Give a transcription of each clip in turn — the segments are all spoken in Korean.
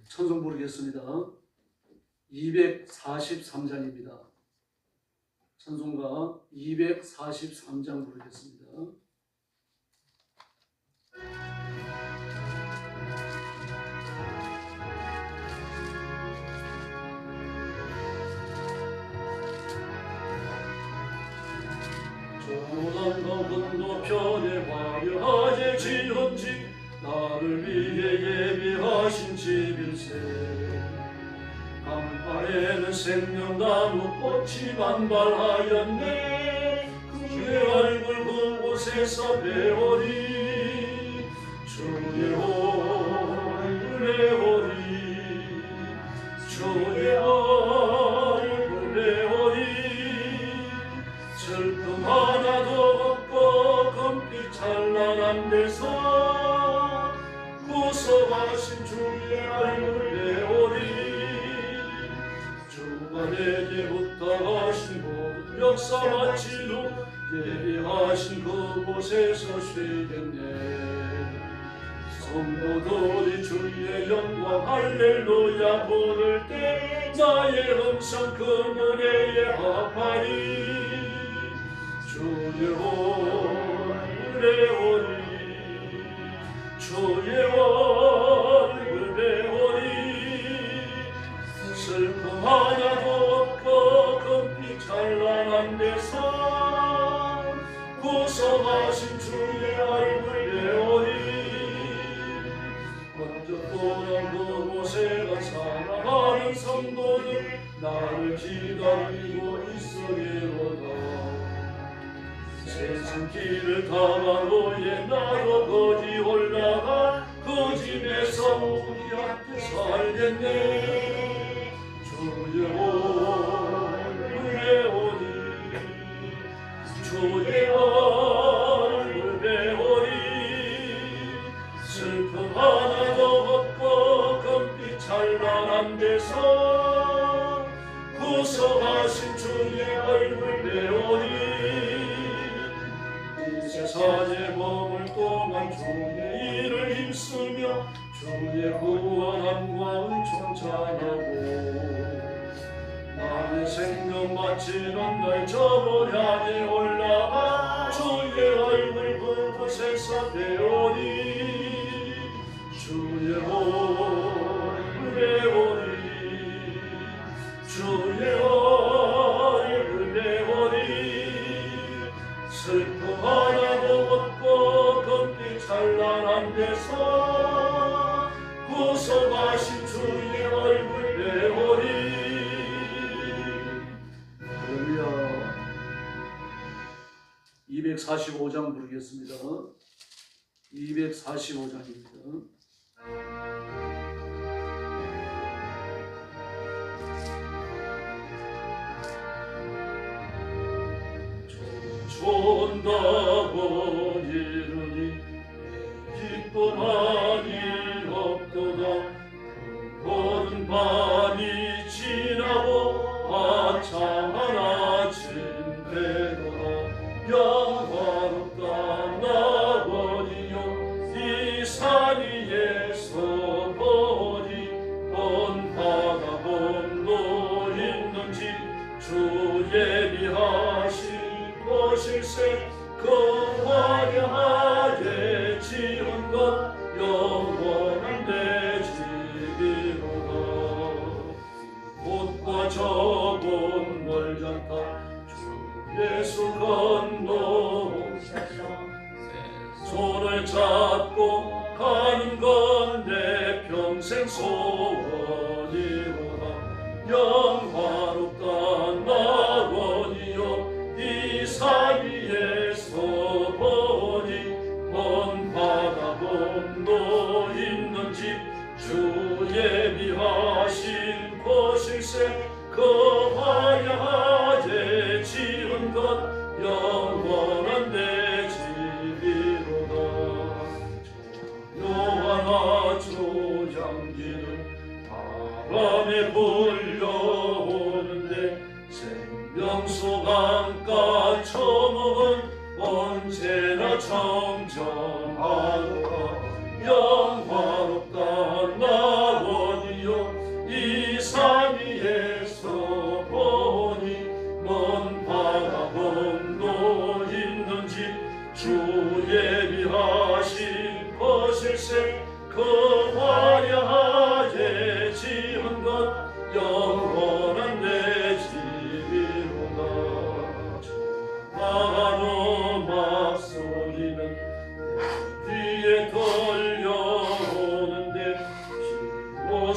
찬송 부르겠습니다. 243장입니다. 찬송가 243장 부르겠습니다. 조난 검은 노편에 화려하게 지은지 나를 위해 예비하신 집일세. 간판에는 생명나무 꽃이 만발하였네. 그의 얼굴 그곳에서 배우리. 주의 얼굴 배우리. 주의 얼굴 배우리. 슬픔 하나도 없고 금빛 찬란한 데서 구속하신 주의 얼굴 배우리. 주가 내게 부탁하신 모든 역사 마치고 예비하신 그곳에서 쉬겠네. 성도들이 주의 영광 할렐루야 부를 때 나의 음성 그 노래에 합하리. 주의 얼굴에 오리. 주의 얼굴에 오리. 슬픔 하나도 없고 금빛 찬란한 데서 구속하신 주의 얼굴에 오리. 먼저 떠난 그곳에 사랑하는 성도들 나를 기다리고 있으리로다. 세상 길을 다만 후에 나도 거기 올라가 그 집에서 우리 앞에 살겠네. 주의 얼굴에 오리. 주의 얼굴에 오리. 슬픔 하나도 없고 금빛 찬란한 데서 구속하신 주의 얼굴에 오리. 세상에 머물 동안 주의 일을 힘쓰며 주의 구원함과 은총 찬하고 나의 생명 바치는 날 저물 향해 올라가 주의 얼굴 그곳에서 배우리. 주의 얼굴에 오리. 주의 얼굴에 오리. 슬픔 하나도 없고 금빛 찬란한 데서 구속하신 주의 얼굴 배우리. 할렐루야. 245장 부르겠습니다. 245장입니다. 온다고 이르니 기쁨하니 없도다. 모든 밤이 지나고 화창한 아침 되도다. 영화롭다 나원이여 이 산 위에서 보니 온 바다 본도 있는 집 주 예비하신 곳일세. 그 화려하게 지은 것 영원한 내 집이로다. 꽃과 저본 멀잖다. 주 예수 건너오셔서 손을 잡고 가는 건 내 평생 소원이로다. 영화롭다 나원이여 이 산 위에서 보니 먼 바다 본도 있는 집 주 예비하신 곳일세. 그 화려하게 지은 것 영원한 내 집이로다. 요한 아주 향기는 바람에 불려오는데 생명수 강가 처먹은 언제나 청정하도다. 영화롭다 나원이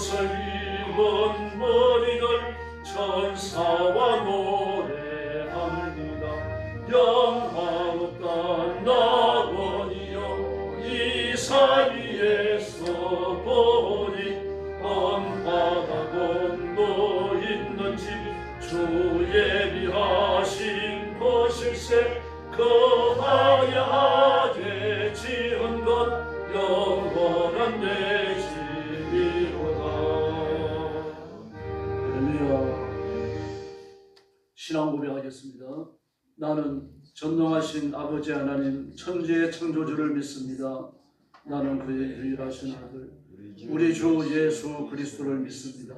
옷을 입은 머리들 천사와 노래합니다. 영광 없단 낙원이여 이 산 위에서 보니 먼 바다 건너 있는 집 주 예비하신 것일세. 거하게 지은 것 영원한 내 집이로다. 할렐루야. 신앙 고백하겠습니다. 나는 전능하신 아버지 하나님 천지의 창조주를 믿습니다. 나는 그의 유일하신 아들 우리 주 예수 그리스도를 믿습니다.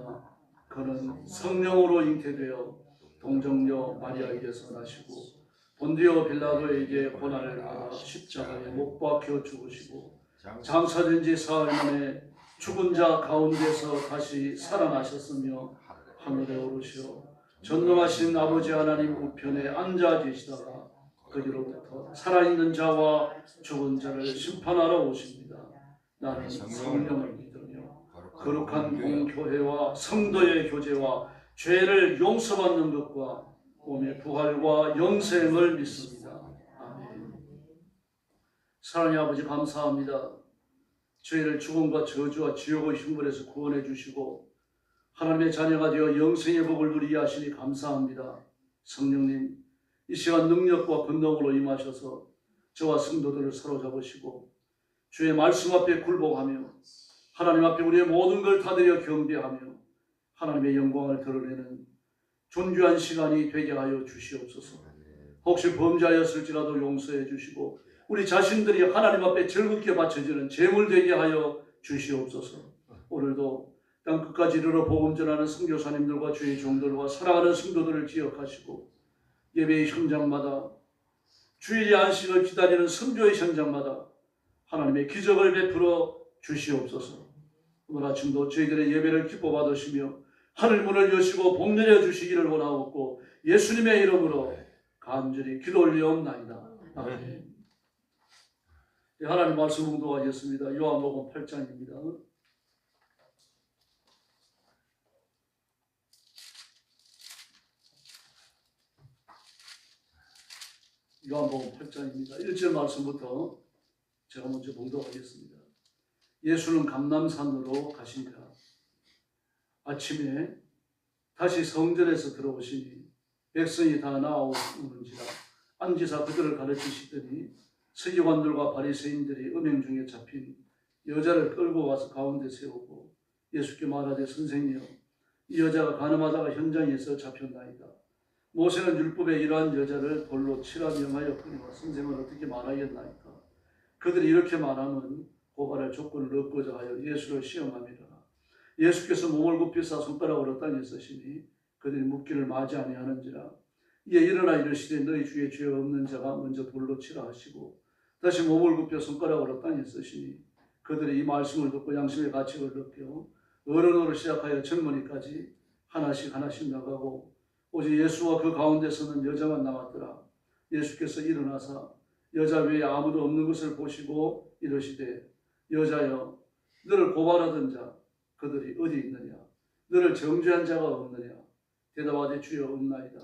그는 성령으로 잉태되어 동정녀 마리아에게서 나시고 본디오 빌라도에게 고난을 받아 십자가에 못 박혀 죽으시고 장사된 지 사흘 만에 죽은 자 가운데서 다시 살아나셨으며 하늘에 오르시어 전능하신 아버지 하나님 우편에 앉아 계시다가 거기로부터 살아있는 자와 죽은 자를 심판하러 오십니다. 나는 성령을 믿으며 거룩한 공교회와 성도의 교제와 죄를 용서받는 것과 몸의 부활과 영생을 믿습니다. 아멘. 사랑의 아버지 감사합니다. 저희를 죽음과 저주와 지옥의 흉벌에서 구원해 주시고 하나님의 자녀가 되어 영생의 복을 누리게 하시니 감사합니다. 성령님, 이 시간 능력과 권능으로 임하셔서 저와 성도들을 사로잡으시고 주의 말씀 앞에 굴복하며 하나님 앞에 우리의 모든 걸 다 드려 경배하며 하나님의 영광을 드러내는 존귀한 시간이 되게 하여 주시옵소서. 혹시 범죄하였을지라도 용서해 주시고 우리 자신들이 하나님 앞에 즐겁게 바쳐지는 제물 되게 하여 주시옵소서. 오늘도 땅 끝까지 이르러 복음 전하는 선교사님들과 주의 종들과 사랑하는 성도들을 기억하시고 예배의 현장마다 주일의 안식을 기다리는 선교의 현장마다 하나님의 기적을 베풀어 주시옵소서. 오늘 아침도 저희들의 예배를 기뻐 받으시며 하늘 문을 여시고 복 내려 주시기를 원하옵고 예수님의 이름으로 간절히 기도 올리옵나이다. 아멘. 하나님 말씀 공독하겠습니다. 요한복음 8장입니다. 요한복음 8장입니다. 1절 말씀부터 제가 먼저 봉독하겠습니다. 예수는 감람산으로 가시니라. 아침에 다시 성전에서 들어오시니 백성이 다 나오는지라 앉으사 그들을 가르치시더니 서기관들과 바리새인들이 음행 중에 잡힌 여자를 끌고 와서 가운데 세우고 예수께 말하되 선생이여 이 여자가 간음하다가 현장에서 잡혔나이다. 모세는 율법에 이러한 여자를 돌로 치라 명하였거니와 선생은 어떻게 말하겠나이까. 그들이 이렇게 말하면 고발할 조건을 얻고자 하여 예수를 시험함이라. 예수께서 몸을 굽히사 손가락으로 땅에 쓰시니 그들이 묻기를 마지 아니하는지라. 이에 일어나 이르시되 너희 중에 죄 없는 자가 먼저 돌로 치라 하시고 다시 몸을 굽혀 손가락으로 땅에 쓰시니 그들이 이 말씀을 듣고 양심의 가책을 느껴 어른으로 시작하여 젊은이까지 하나씩 나가고 오직 예수와 그 가운데 서는 여자만 남았더라. 예수께서 일어나사 여자 외에 아무도 없는 것을 보시고 이르시되 여자여 너를 고발하던 자 그들이 어디 있느냐? 너를 정죄한 자가 없느냐? 대답하되 주여 없나이다.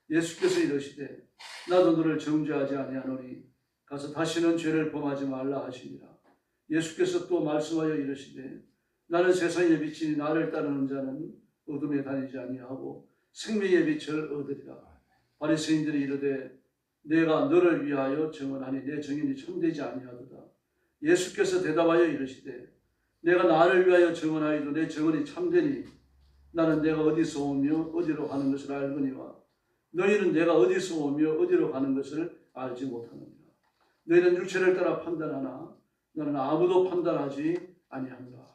예수께서 이르시되 나도 너를 정죄하지 아니하노니 가서 다시는 죄를 범하지 말라 하시니라. 예수께서 또 말씀하여 이르시되 나는 세상의 빛이니 나를 따르는 자는 어둠에 다니지 아니하고 생명의 빛을 얻으리라. 바리새인들이 이르되 내가 너를 위하여 증언하니 내 증인이 참되지 아니하도다. 예수께서 대답하여 이르시되 내가 나를 위하여 증언하여도 내 증언이 참되니 나는 내가 어디서 오며 어디로 가는 것을 알거니와 너희는 내가 어디서 오며 어디로 가는 것을 알지 못하느니라. 너희는 육체를 따라 판단하나 나는 아무도 판단하지 아니하노라.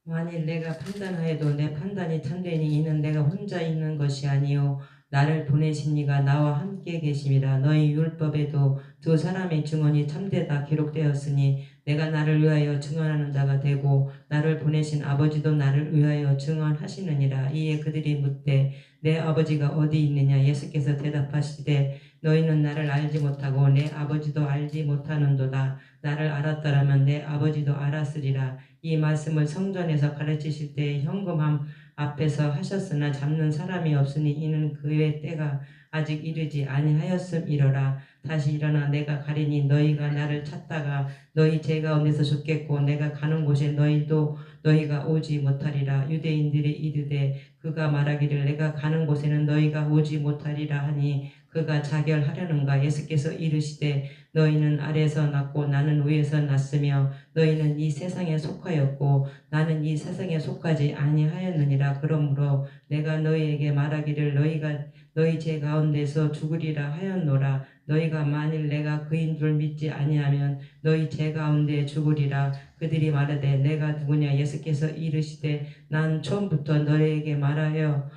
만일 내가 판단하여도 내 판단이 참되니 이는 내가 혼자 있는 것이 아니요 나를 보내신 이가 나와 함께 계심이라. 너희 율법에도 두 사람의 증언이 참되다 기록되었으니 내가 나를 위하여 증언하는 자가 되고 나를 보내신 아버지도 나를 위하여 증언하시느니라. 이에 그들이 묻되 내 아버지가 어디 있느냐? 예수께서 대답하시되 너희는 나를 알지 못하고 내 아버지도 알지 못하는도다. 나를 알았더라면 내 아버지도 알았으리라. 이 말씀을 성전에서 가르치실 때 현금함 앞에서 하셨으나 잡는 사람이 없으니 이는 그의 때가 아직 이르지 아니하였음이로라. 다시 일어나 내가 가리니 너희가 나를 찾다가 너희 제 가운데서 죽겠고 내가 가는 곳에 너희가 오지 못하리라. 유대인들이 이르되 그가 말하기를 내가 가는 곳에는 너희가 오지 못하리라 하니 그가 자결하려는가. 예수께서 이르시되 너희는 아래에서 났고 나는 위에서 났으며 너희는 이 세상에 속하였고 나는 이 세상에 속하지 아니하였느니라. 그러므로 내가 너희에게 말하기를 너희가 너희 제 가운데서 죽으리라 하였노라. 너희가 만일 내가 그인 줄 믿지 아니하면 너희 제 가운데 죽으리라. 그들이 말하되 내가 누구냐. 예수께서 이르시되 난 처음부터 너희에게 말하여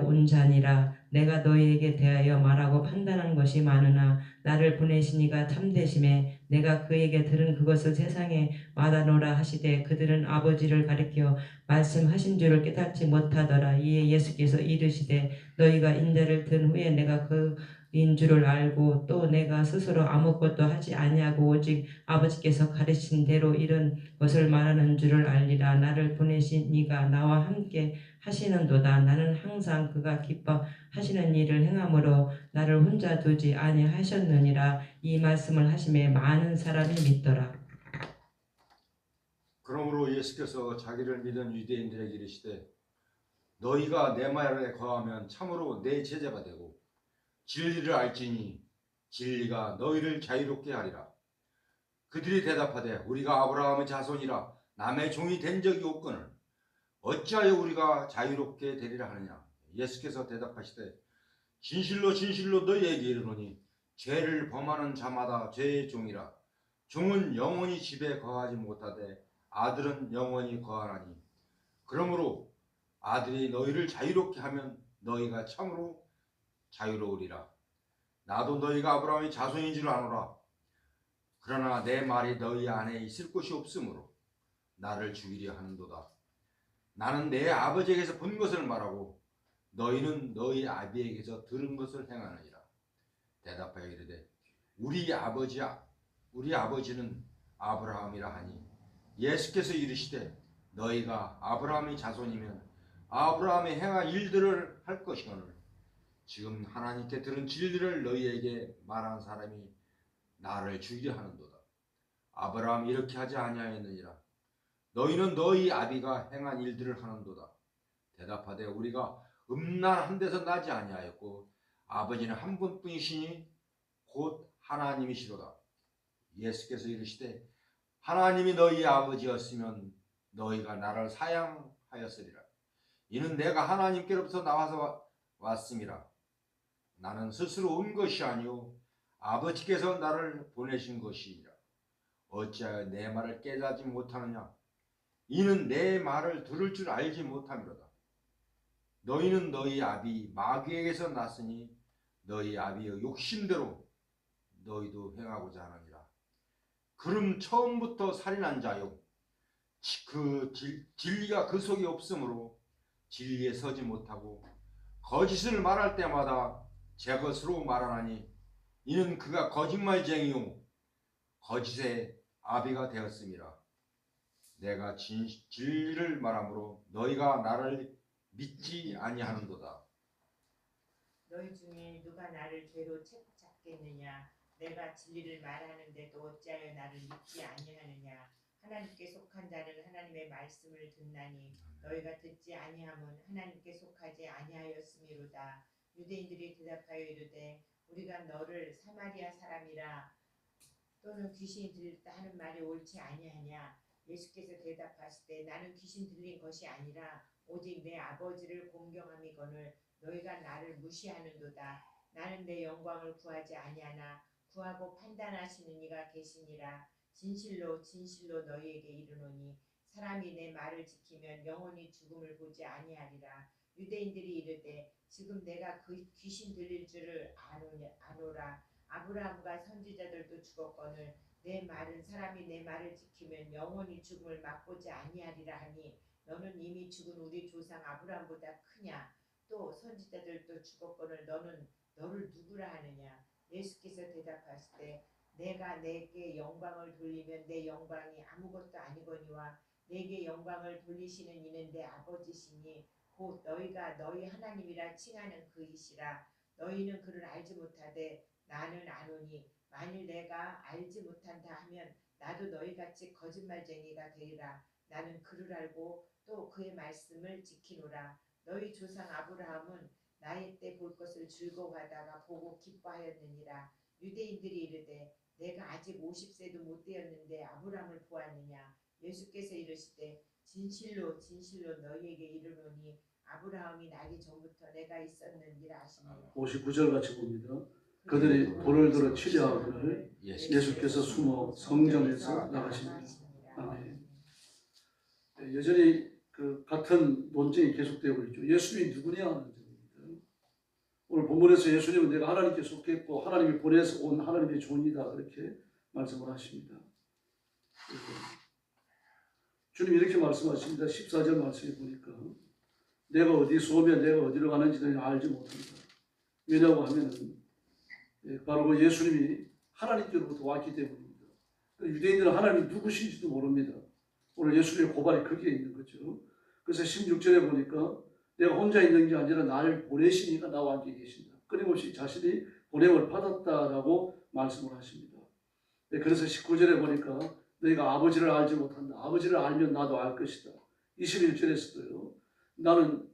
온 자니라. 내가 너희에게 대하여 말하고 판단한 것이 많으나 나를 보내신 이가 참되심에 내가 그에게 들은 그것을 세상에 말하노라 하시되 그들은 아버지를 가리켜 말씀하신 줄을 깨닫지 못하더라. 이에 예수께서 이르시되 너희가 인자를 든 후에 내가 그인 줄을 알고 또 내가 스스로 아무것도 하지 아니하고 오직 아버지께서 가르친 대로 이런 것을 말하는 줄을 알리라. 나를 보내신 이가 나와 함께 하시는도다. 나는 항상 그가 기뻐하시는 일을 행함으로 나를 혼자 두지 아니하셨느니라. 이 말씀을 하심에 많은 사람이 믿더라. 그러므로 예수께서 자기를 믿은 유대인들에게 이르시되 너희가 내 말에 거하면 참으로 내 제자가 되고 진리를 알지니 진리가 너희를 자유롭게 하리라. 그들이 대답하되 우리가 아브라함의 자손이라 남의 종이 된 적이 없거늘 어찌하여 우리가 자유롭게 되리라 하느냐. 예수께서 대답하시되 진실로 진실로 너희에게 이르노니 죄를 범하는 자마다 죄의 종이라. 종은 영원히 집에 거하지 못하되 아들은 영원히 거하나니 그러므로 아들이 너희를 자유롭게 하면 너희가 참으로 자유로우리라. 나도 너희가 아브라함의 자손인 줄 아노라. 그러나 내 말이 너희 안에 있을 곳이 없으므로 나를 죽이려 하는도다. 나는 내 아버지에게서 본 것을 말하고 너희는 너희 아비에게서 들은 것을 행하느니라. 대답하여 이르되 우리 아버지는 아브라함이라 하니 예수께서 이르시되 너희가 아브라함의 자손이면 아브라함이 행한 일들을 할 것이거늘 지금 하나님께 들은 진리를 너희에게 말한 사람이 나를 죽이려 하는도다. 아브라함이 이렇게 하지 아니하였느니라. 너희는 너희 아비가 행한 일들을 하는도다. 대답하되 우리가 음란 한 데서 나지 아니하였고 아버지는 한 분뿐이시니 곧 하나님이시로다. 예수께서 이르시되 하나님이 너희 아버지였으면 너희가 나를 사양하였으리라. 이는 내가 하나님께로부터 나와서 왔음이라. 나는 스스로 온 것이 아니오 아버지께서 나를 보내신 것이니라. 어찌하여 내 말을 깨닫지 못하느냐. 이는 내 말을 들을 줄 알지 못함이로다. 너희는 너희 아비 마귀에게서 났으니 너희 아비의 욕심대로 너희도 행하고자 하느니라. 그럼 처음부터 살인한 자요 진리가 그 속에 없으므로 진리에 서지 못하고 거짓을 말할 때마다 제 것으로 말하나니 이는 그가 거짓말쟁이요 거짓의 아비가 되었음이라. 내가 진리를 말하므로 너희가 나를 믿지 아니하는도다. 너희 중에 누가 나를 죄로 잡겠느냐. 내가 진리를 말하는데도 어찌하여 나를 믿지 아니하느냐. 하나님께 속한 자는 하나님의 말씀을 듣나니 너희가 듣지 아니함은 하나님께 속하지 아니하였음이로다. 유대인들이 대답하여 이르되 우리가 너를 사마리아 사람이라 또는 귀신이 들렸다 하는 말이 옳지 아니하냐. 예수께서 대답하시되 나는 귀신 들린 것이 아니라 오직 내 아버지를 공경함이거늘 너희가 나를 무시하는도다. 나는 내 영광을 구하지 아니하나 구하고 판단하시는 이가 계시니라. 진실로 진실로 너희에게 이르노니 사람이 내 말을 지키면 영원히 죽음을 보지 아니하리라. 유대인들이 이르되 지금 내가 그 귀신 들릴 줄을 아노라. 아브라함과 선지자들도 죽었거늘 내 말은 사람이 내 말을 지키면 영원히 죽음을 맛보지 아니하리라 하니 너는 이미 죽은 우리 조상 아브라함보다 크냐. 또 선지자들도 죽었거늘 너는 너를 누구라 하느냐. 예수께서 대답하시되 내가 내게 영광을 돌리면 내 영광이 아무것도 아니거니와 내게 영광을 돌리시는 이는 내 아버지시니 곧 너희가 너희 하나님이라 칭하는 그이시라. 너희는 그를 알지 못하되 나는 아노니 만일 내가 알지 못한다 하면 나도 너희같이 거짓말쟁이가 되리라. 나는 그를 알고 또 그의 말씀을 지키노라. 너희 조상 아브라함은 나의 때 볼 것을 즐거워하다가 보고 기뻐하였느니라. 유대인들이 이르되 내가 아직 50세도 못 되었는데 아브라함을 보았느냐. 예수께서 이르시되 진실로 진실로 너희에게 이르노니 아브라함이 나기 전부터 내가 있었느니라 하시니. 59절 같이 봅니다. 그들이 돌을 들어 치려 하거늘 예수께서 숨어 성전에서 나가시니라. 아멘. 여전히 그 같은 논쟁이 계속되고 있죠. 예수님이 누구냐 하는 점입니다. 오늘 본문에서 예수님은 내가 하나님께 속했고 하나님이 보내서 온 하나님의 종이다 그렇게 말씀을 하십니다. 주님이 이렇게 말씀하십니다. 14절 말씀에 보니까 내가 어디서 오면 내가 어디로 가는지 너희는 알지 못한다. 왜냐고 하면은 바로 그 예수님이 하나님께로부터 왔기 때문입니다. 유대인들은 하나님이 누구신지도 모릅니다. 오늘 예수님의 고발이 거기에 있는 거죠. 그래서 16절에 보니까 내가 혼자 있는 게 아니라 나를 보내시니까 나와 함께 계신다. 끊임없이 자신이 보냄을 받았다라고 말씀을 하십니다. 그래서 19절에 보니까 너희가 아버지를 알지 못한다. 아버지를 알면 나도 알 것이다. 21절에서도요. 나는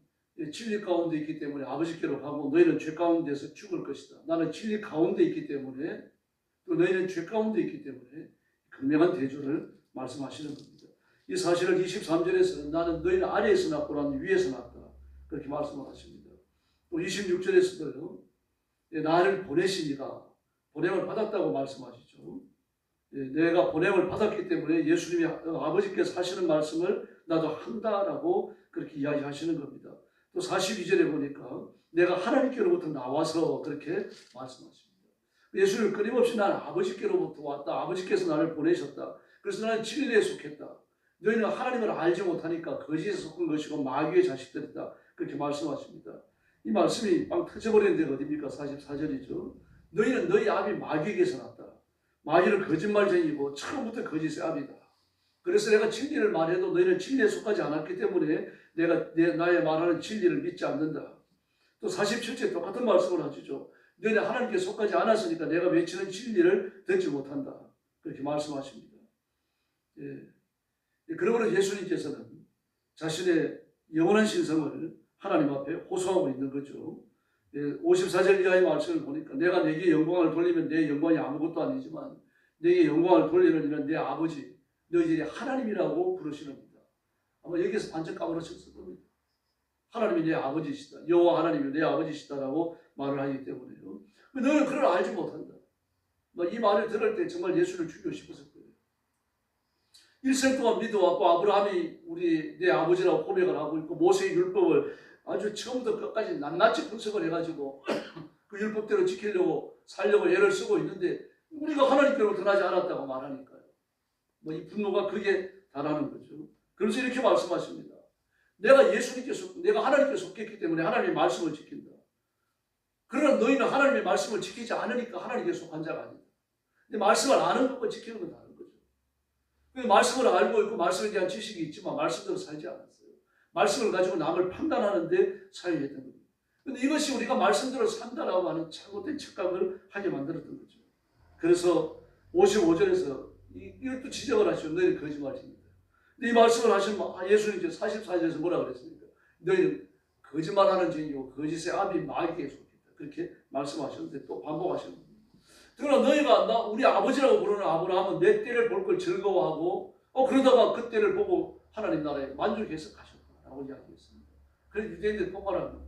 진리 가운데 있기 때문에 아버지께로 가고 너희는 죄 가운데서 죽을 것이다. 나는 진리 가운데 있기 때문에 또 너희는 죄 가운데 있기 때문에 분명한 대조를 말씀하시는 겁니다. 이 사실을 23절에서는 나는 너희는 아래에서 낳고 나는 위에서 낳았다. 그렇게 말씀을 하십니다. 또 26절에서도요. 나를 보내시니가 보냄을 받았다고 말씀하시죠. 내가 보냄을 받았기 때문에 예수님이 아버지께서 하시는 말씀을 나도 한다라고 그렇게 이야기하시는 겁니다. 또 42절에 보니까 내가 하나님께로부터 나와서 그렇게 말씀하십니다. 예수를 끊임없이 나는 아버지께로부터 왔다. 아버지께서 나를 보내셨다. 그래서 나는 진리에 속했다. 너희는 하나님을 알지 못하니까 거짓에 속한 것이고 마귀의 자식들이다. 그렇게 말씀하십니다. 이 말씀이 빵 터져버리는 데가 어디입니까? 44절이죠. 너희는 너희 아비 마귀에게서 났다. 마귀는 거짓말쟁이고 처음부터 거짓의 아비다. 그래서 내가 진리를 말해도 너희는 진리에 속하지 않았기 때문에 나의 말하는 진리를 믿지 않는다. 또 47절 똑같은 말씀을 하시죠. 너희는 하나님께 속하지 않았으니까 내가 외치는 진리를 듣지 못한다. 그렇게 말씀하십니다. 그러므로 예수님께서는 자신의 영원한 신성을 하나님 앞에 호소하고 있는 거죠. 54절 이하의 말씀을 보니까 내가 내게 영광을 돌리면 내 영광이 아무것도 아니지만 내게 영광을 돌리는 이는 내 아버지 너희들이 하나님이라고 부르시는 겁니다. 아마 여기에서 반짝 까무러쳤을 겁니다. 하나님이 내 아버지시다. 여호와 하나님이 내 아버지시다라고 말을 하기 때문에요. 너는 그를 알지 못한다. 이 말을 들을 때 정말 예수를 죽이고 싶었을 거예요. 일생 동안 믿어왔고 아브라함이 내 아버지라고 고백을 하고 있고 모세의 율법을 아주 처음부터 끝까지 낱낱이 분석을 해가지고 그 율법대로 지키려고 살려고 애를 쓰고 있는데 우리가 하나님께로부터 나지 않았다고 말하니까요. 이 분노가 그게 달하는 거죠. 그래서 이렇게 말씀하십니다. 내가 하나님께 속했기 때문에 하나님의 말씀을 지킨다. 그러나 너희는 하나님의 말씀을 지키지 않으니까 하나님께 속한 자가 아니다. 근데 말씀을 아는 것과 지키는 건 다른 거죠. 말씀을 알고 있고 말씀에 대한 지식이 있지만 말씀대로 살지 않았어요. 말씀을 가지고 남을 판단하는데 사용했던 겁니다. 그런데 이것이 우리가 말씀대로 산다라고 하는 잘못된 착각을 하게 만들었던 거죠. 그래서 55절에서 이것도 지적을 하시죠. 너희는 거짓말입니다. 근데 이 말씀을 하신 예수님께서 44절에서 뭐라 그랬습니까? 너희는 거짓말하는 죄이고 거짓의 아비 마귀에게 속했다. 그렇게 말씀하셨는데 또 반복하시는 겁니다. 그러나 너희가 우리 아버지라고 부르는 아브라함은 내 때를 볼 걸 즐거워하고 그러다가 그 때를 보고 하나님 나라에 만족해서 가셨다라고 이야기했습니다. 그래서 유대인들이 똑바로 합니다.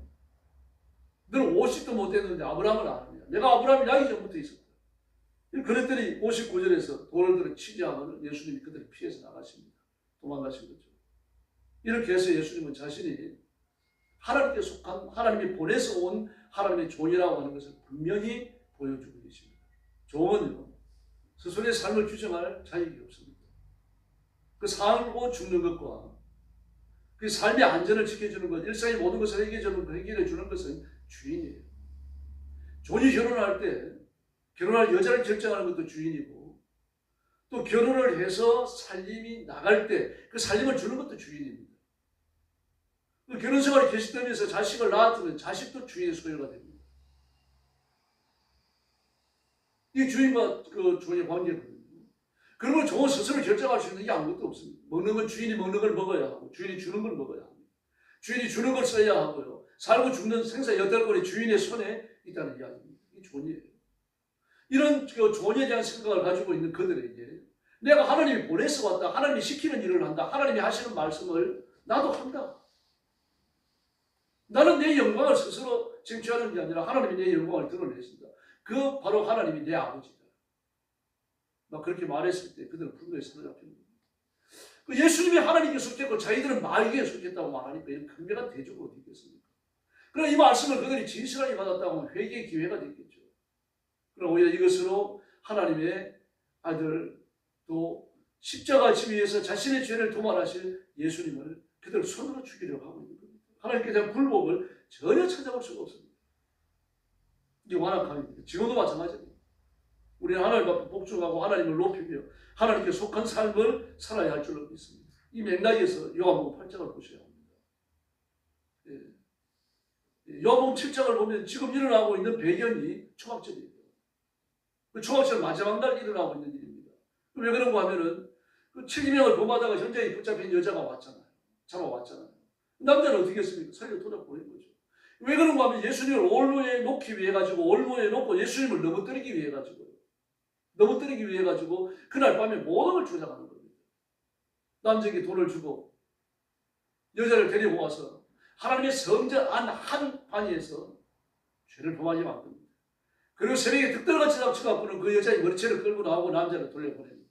너는 50도 못 됐는데 아브라함을 아느냐. 내가 아브라함이 나기 전부터 있었다. 그랬더니 59절에서 돌을 들어 치자하면 예수님이 그들을 피해서 나가십니다. 도망가신 거죠. 이렇게 해서 예수님은 자신이 하나님께 속한 하나님이 보내서 온 하나님의 종이라고 하는 것을 분명히 보여주고 계십니다. 종은요 스스로의 삶을 규정할 자격이 없습니다. 그 살고 죽는 것과 그 삶의 안전을 지켜주는 것, 일상의 모든 것을 해결해 주는 것은 주인이에요. 종이 결혼할 때 결혼할 여자를 결정하는 것도 주인이고 또 결혼을 해서 살림이 나갈 때 그 살림을 주는 것도 주인입니다. 그 결혼 생활이 계속되면서 자식을 낳았으면 자식도 주인의 소유가 됩니다. 이 주인과 그 주인의 관계거든요. 그러면 종은 스스로 결정할 수 있는 게 아무것도 없습니다. 먹는 건 주인이 먹는 걸 먹어야 하고 주인이 주는 걸 먹어야 합니다. 주인이 주는 걸 써야 하고요. 살고 죽는 생사 여덟권이 주인의 손에 있다는 이야기입니다. 이 존이에요. 이런 그 존에 대한 생각을 가지고 있는 그들에게 내가 하나님이 보내서 왔다. 하나님이 시키는 일을 한다. 하나님이 하시는 말씀을 나도 한다. 나는 내 영광을 스스로 쟁취하는 게 아니라 하나님이 내 영광을 드러내신다. 그 바로 하나님이 내 아버지다. 막 그렇게 말했을 때 그들은 분노에 사로잡힙니다. 예수님이 하나님께 속했고 자기들은 마귀에 속했다고 말하니까 이런 극명한 대조가 어디 있겠습니까? 그러나 이 말씀을 그들이 진실하게 받았다고 하면 회개의 기회가 됐겠죠. 그러나 오히려 이것으로 하나님의 아들 또 십자가 지위에서 자신의 죄를 도말하실 예수님을 그들 손으로 죽이려고 하고 있는 겁니다. 하나님께 대한 굴복을 전혀 찾아볼 수가 없습니다. 이게 완악함입니다. 지금도 마찬가지입니다. 우리는 하나님 앞에 복종하고 하나님을 높이며 하나님께 속한 삶을 살아야 할 줄로 믿습니다. 이 맥락에서 요한복음 8장을 보셔야 합니다. 요한복음 7장을 보면 지금 일어나고 있는 배경이 초막절이에요. 그 초막절 마지막 날 일어나고 있는 일입니다. 왜 그런가 하면은 그 7명을 범하다가 현장에 붙잡힌 여자가 왔잖아요. 잡아왔잖아요. 남자는 어떻게 했습니까? 살려 돌아보낸 거죠. 왜 그런가 하면 예수님을 올무에 놓기 위해 가지고 올무에 놓고 예수님을 넘어뜨리기 위해 가지고 그날 밤에 모든 걸 조작하는 겁니다. 남자에게 돈을 주고 여자를 데리고 와서 하나님의 성전 안 한 방에서 죄를 범하게 만듭니다. 그리고 새벽에 득달같이 잡혀갖고는 그 여자의 머리채를 끌고 나오고 남자를 돌려보냅니다.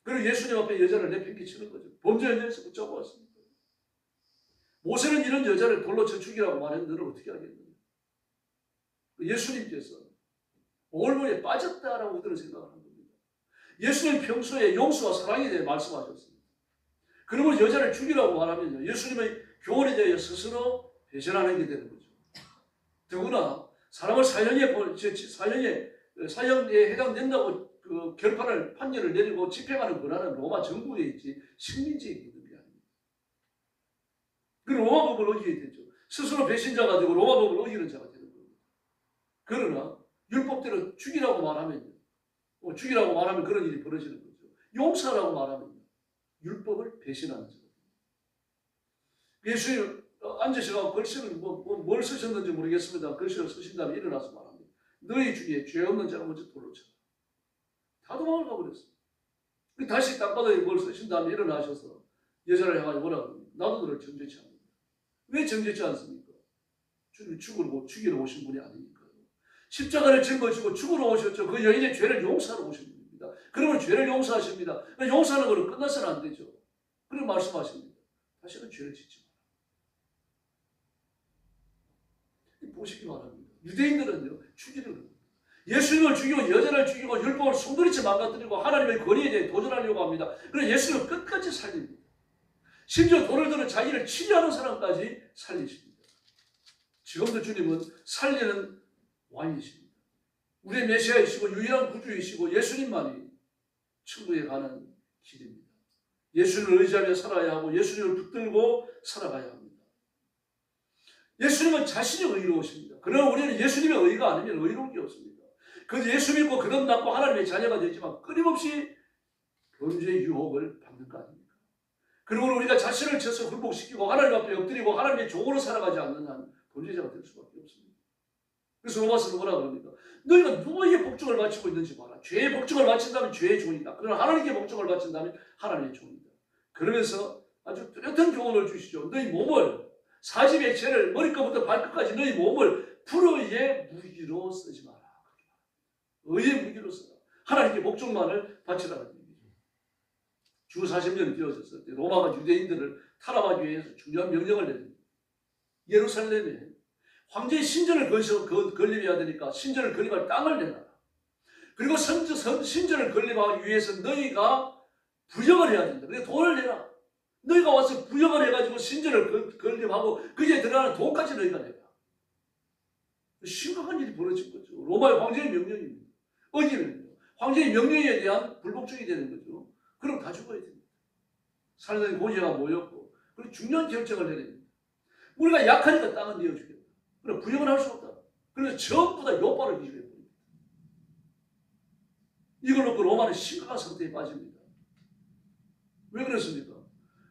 그리고 예수님 앞에 여자를 내팽개치는 거죠. 범죄 현장에서 붙잡고 왔습니다. 모세는 이런 여자를 돌로 쳐 죽이라고 말했는데 너는 어떻게 하겠느냐. 예수님께서 올무에 빠졌다라고 그들은 생각을 한 겁니다. 예수님 평소에 용서와 사랑에 대해 말씀하셨습니다. 그러면 여자를 죽이라고 말하면요, 예수님의 교훈에 대해 스스로 배신하는 게 되는 거죠. 더구나 사람을 사형에 해당된다고 그 결판을 판결을 내리고 집행하는 권한은 로마 정부에 있지 식민지에 있는 게 아닙니다. 그 로마법을 어기게 되죠. 스스로 배신자가 되고 로마법을 어기는 자가 되는 겁니다. 그러나 율법대로 죽이라고 말하면 그런 일이 벌어지는 거죠. 용서라고 말하면 율법을 배신하는 자가 됩니다. 예수님 앉으셔서 글씨를 뭘 쓰셨는지 모르겠습니다. 글씨를 쓰신 다음에 일어나서 말합니다. 너희 중에 죄 없는 자가 먼저 돌로 쳐라. 다 도망을 가버렸어요. 다시 땅바닥에 뭘 쓰신 다음에 일어나셔서 여자를 향하여 뭐라 그럽니까? 나도 너를 정죄치 않는다. 왜 정죄치 않습니까? 주님이 죽이러 오신 분이 아니니까요. 십자가를 짊어지고 죽으러 오셨죠. 그 여인의 죄를 용서하러 오신 분입니다. 그러면 죄를 용서하십니다. 용서하는 것은 끝나서는 안 되죠. 그런 말씀하십니다. 다시는 죄를 짓지 마라. 보시기 바랍니다. 유대인들은요, 죽이는 겁니다. 예수님을 죽이고 여자를 죽이고 율법을 송두리째 망가뜨리고 하나님의 권위에 대해 도전하려고 합니다. 그래서 예수님을 끝까지 살립니다. 심지어 돌을 들어 자기를 치료하는 사람까지 살리십니다. 지금도 주님은 살리는 왕이십니다. 우리의 메시아이시고 유일한 구주이시고 예수님만이 천국에 가는 길입니다. 예수님을 의지하며 살아야 하고 예수님을 붙들고 살아가야 합니다. 예수님은 자신이 의로우십니다. 그러나 우리는 예수님의 의가 아니면 의로운 게 없습니다. 그 예수 믿고 그것 낳고 하나님의 자녀가 되지만 끊임없이 범죄의 유혹을 받는 거 아닙니까? 그리고 우리가 자신을 쳐서 굴복시키고 하나님 앞에 엎드리고 하나님의 종으로 살아가지 않는 한 범죄자가 될 수밖에 없습니다. 그래서 로마서는 뭐라 그럽니까? 너희가 누구에게 복종을 바치고 있는지 봐라. 죄의 복종을 바친다면 죄의 종이다. 그러나 하나님께 복종을 바친다면 하나님의 종이다. 그러면서 아주 뚜렷한 교훈을 주시죠. 너희 몸을 사집의 죄를 머리끝부터 발끝까지 너희 몸을 불의의 무기로 쓰지 마라. 의의 무기로 쓰라. 하나님께 복종만을 바치라는 얘기죠. 주 40년이 되어졌을 때 로마가 유대인들을 탄압하기 위해서 중요한 명령을 내립니다. 예루살렘에 황제의 신전을 건립해야 되니까 신전을 건립할 땅을 내놔라. 그리고 신전을 건립하기 위해서 너희가 부역을 해야 된다. 그래서 돈을 내라. 너희가 와서 부역을 해가지고 신전을 건립하고 그에 들어가는 돈까지 너희가 내라. 심각한 일이 벌어진 거죠. 로마의 황제의 명령입니다. 어기면요, 황제의 명령에 대한 불복종이 되는 거죠. 그럼 다 죽어야 됩니다. 살던 고지가 모였고 그리고 중요한 결정을 내야 됩니다. 우리가 약하니까 땅은 내어주겠다. 그럼 부역은 할 수 없다. 그래서 전부 다 요바를 이주해버립니다. 이걸 놓고 로마는 심각한 상태에 빠집니다. 왜 그렇습니까?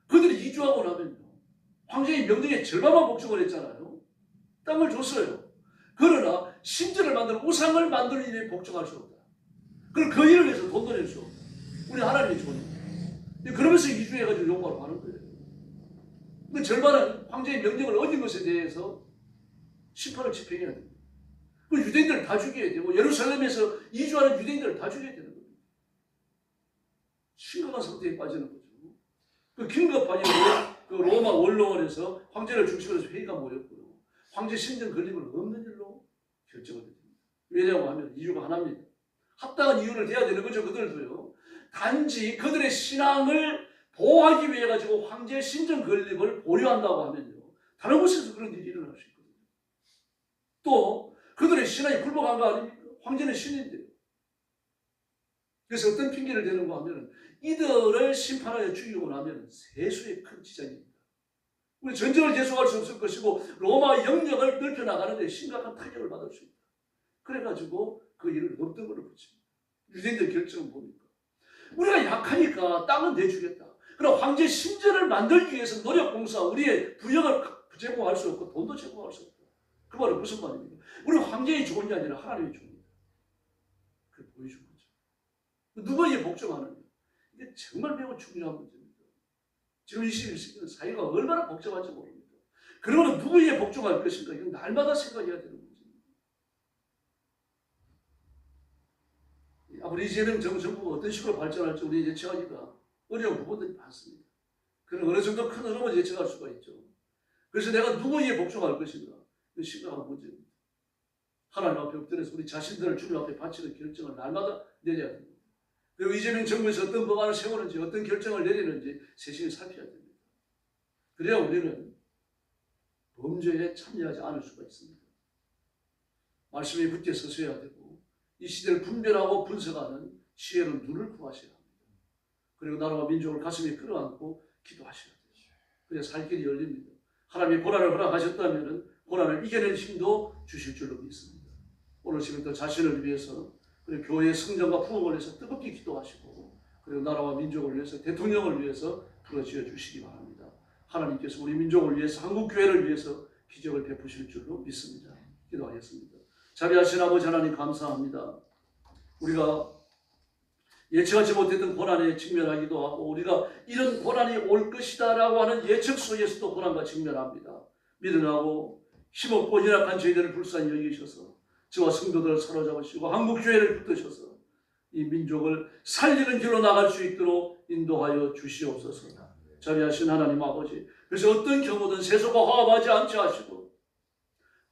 그들이 이주하고 나면요, 황제의 명령에 절반만 복종을 했잖아요. 땅을 줬어요. 그러나 신전을 만들어 우상을 만드는 일에 복종할 수 없다. 그럼 그 일을 위해서 돈도 낼 수 없다. 우리 하나님의 존입니다. 그러면서 이주해가지고 요구하러 가는 거예요. 그 절반은 황제의 명령을 어긴 것에 대해서 심판을 집행해야 됩니다. 그 유대인들을 다 죽여야 되고 예루살렘에서 이주하는 유대인들을 다 죽여야 되는 겁니다. 심각한 상태에 빠지는 거죠. 그 긴급하게 그 로마 원로원에서 황제를 중심으로 해서 회의가 모였고요. 황제 신전 건립을 없는 일로 결정을 했습니다. 왜냐고 하면 이유가 하나입니다. 합당한 이유를 대야 되는 거죠. 그들도요. 단지 그들의 신앙을 보호하기 위해 가지고 황제 신전 건립을 보류한다고 하면요, 다른 곳에서 그런 일이 일어날 수 있거든요. 또 그들의 신앙이 불복한 거 아닙니까? 황제는 신인데요. 그래서 어떤 핑계를 대는가 하면 이들을 심판하여 죽이고 나면 세수의 큰 지장입니다. 우리 전쟁을 계속할 수 없을 것이고 로마 영역을 넓혀나가는데 심각한 타격을 받을 수 있다. 그래가지고 그 일을 없던 걸로 붙입니다. 유대인들 결정은 뭡니까? 우리가 약하니까 땅은 내주겠다. 그럼 황제 신전을 만들기 위해서 노력 공사, 우리의 부역을 제공할 수 없고 돈도 제공할 수 없다. 그 말은 무슨 말입니까? 우리 황제의 좋은 게 아니라 하나님의 좋은이다. 그걸 보여준 거죠. 누구에게 복종하느냐? 이게 정말 매우 중요한 문제입니다. 지금 21세기는 사회가 얼마나 복잡한지 모릅니다. 그러면 누구에게 복종할 것인가? 이건 날마다 생각해야 되는 문제입니다. 앞으로 이재명 정부가 어떤 식으로 발전할지 우리 예측하기가 어려운 부분들이 많습니다. 그런 어느 정도 큰 흐름을 예측할 수가 있죠. 그래서 내가 누구에게 복종할 것인가? 이건 심각한 문제입니다. 하나님 앞에 엎드려서 우리 자신들을 주님 앞에 바치는 결정을 날마다 내려야 됩니다. 그리고 이재명 정부에서 어떤 법안을 세우는지 어떤 결정을 내리는지 세심히 살펴야 됩니다. 그래야 우리는 범죄에 참여하지 않을 수가 있습니다. 말씀에 굳게 서서야 되고 이 시대를 분별하고 분석하는 지혜로 눈을 구하셔야 합니다. 그리고 나라와 민족을 가슴에 끌어안고 기도하셔야 돼요. 그래야 살 길이 열립니다. 하나님이 고난을 허락하셨다면 고난을 이겨낼 힘도 주실 줄로 믿습니다. 오늘 지금부터 자신을 위해서 그리고 교회의 성장과 부흥을 위해서 뜨겁게 기도하시고 그리고 나라와 민족을 위해서 대통령을 위해서 부르짖어 주시기 바랍니다. 하나님께서 우리 민족을 위해서 한국교회를 위해서 기적을 베푸실 줄로 믿습니다. 기도하겠습니다. 자비하신 아버지 하나님 감사합니다. 우리가 예측하지 못했던 고난에 직면하기도 하고 우리가 이런 고난이 올 것이다 라고 하는 예측 속에서도 고난과 직면합니다. 미련하고 힘없고 연약한 저희들을 불쌍히 여기셔서 저와 성도들을 사로잡으시고 한국교회를 붙드셔서 이 민족을 살리는 길로 나갈 수 있도록 인도하여 주시옵소서. 자비하신 하나님 아버지, 그래서 어떤 경우든 세속과 화합하지 않게 하시고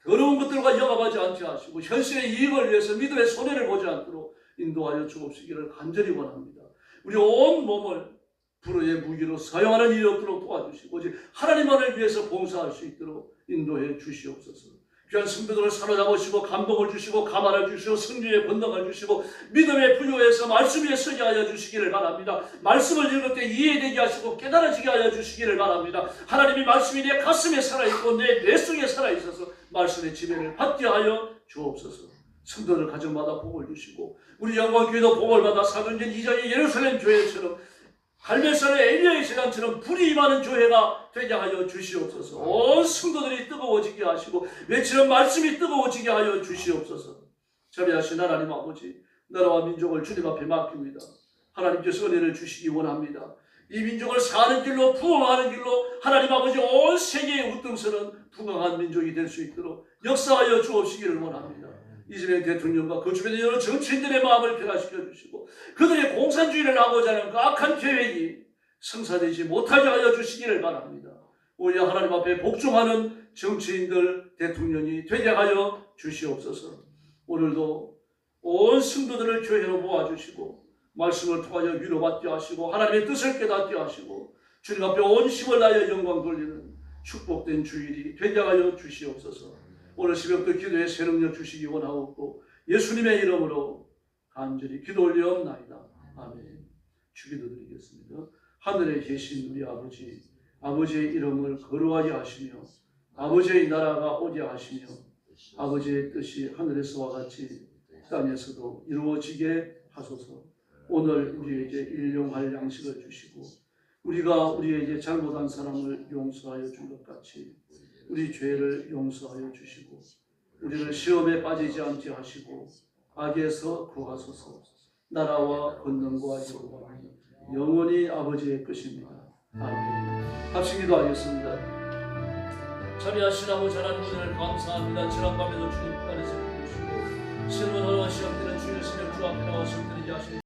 더러운 것들과 영합하지 않게 하시고 현실의 이익을 위해서 믿음의 손해를 보지 않도록 인도하여 주옵시기를 간절히 원합니다. 우리 온 몸을 불의의 무기로 사용하는 일이 없도록 도와주시고 오직 하나님만을 위해서 봉사할 수 있도록 인도해 주시옵소서. 귀한 성도들을 사로잡으시고 감동을 주시고 가만을 주시고 승리의 권능을 주시고 믿음의 부요에서 말씀 위에 서게 하여 주시기를 바랍니다. 말씀을 읽을 때 이해되게 하시고 깨달아지게 하여 주시기를 바랍니다. 하나님의 말씀이 내 가슴에 살아있고 내 뇌 속에 살아있어서 말씀의 지배를 받게 하여 주옵소서. 성도들 가정마다 복을 주시고 우리 영광교회도 복을 받아 사도행전 2장의 예루살렘 교회처럼 갈멜산의 엘리야의 재단처럼 불이 임하는 교회가 되게 하여 주시옵소서. 온 성도들이 뜨거워지게 하시고 외치는 말씀이 뜨거워지게 하여 주시옵소서. 자비하신 하나님 아버지, 나라와 민족을 주님 앞에 맡깁니다. 하나님께서 은혜를 주시기 원합니다. 이 민족을 사는 길로 부흥하는 길로 하나님 아버지 온 세계의 우등서는 부강한 민족이 될 수 있도록 역사하여 주옵시기를 원합니다. 이재명 대통령과 그 주변의 여러 정치인들의 마음을 변화시켜 주시고 그들의 공산주의를 하고자 하는 그 악한 계획이 성사되지 못하게 하여 주시기를 바랍니다. 오히려 하나님 앞에 복종하는 정치인들, 대통령이 되게 하여 주시옵소서. 오늘도 온 성도들을 교회로 모아주시고 말씀을 통하여 위로받게 하시고 하나님의 뜻을 깨닫게 하시고 주님 앞에 온 힘을 다하여 영광 돌리는 축복된 주일이 되게 하여 주시옵소서. 오늘 새벽도 기도에 새 능력 주시기 원하옵고 예수님의 이름으로 간절히 기도 올리옵나이다. 아멘. 주기도 드리겠습니다. 하늘에 계신 우리 아버지, 아버지의 이름을 거룩하게 하시며 아버지의 나라가 오게 하시며 아버지의 뜻이 하늘에서와 같이 땅에서도 이루어지게 하소서. 오늘 우리에게 일용할 양식을 주시고 우리가 우리에게 잘못한 사람을 용서하여 준 것 같이 우리 죄를 용서하여 주시고 우리를 시험에 빠지지 않게 하시고 악에서 구하소서. 나라와 권능과 영광이 영원히 아버지의 것입니다. 아멘. 합심 기도하겠습니다. 참여하신 아버지 하나님 은혜를 감사합니다. 지난 밤에도 주님 안에서 계시고 신문하와 시험 때는 주의 신의 주 앞에 나와 성드리게 하시니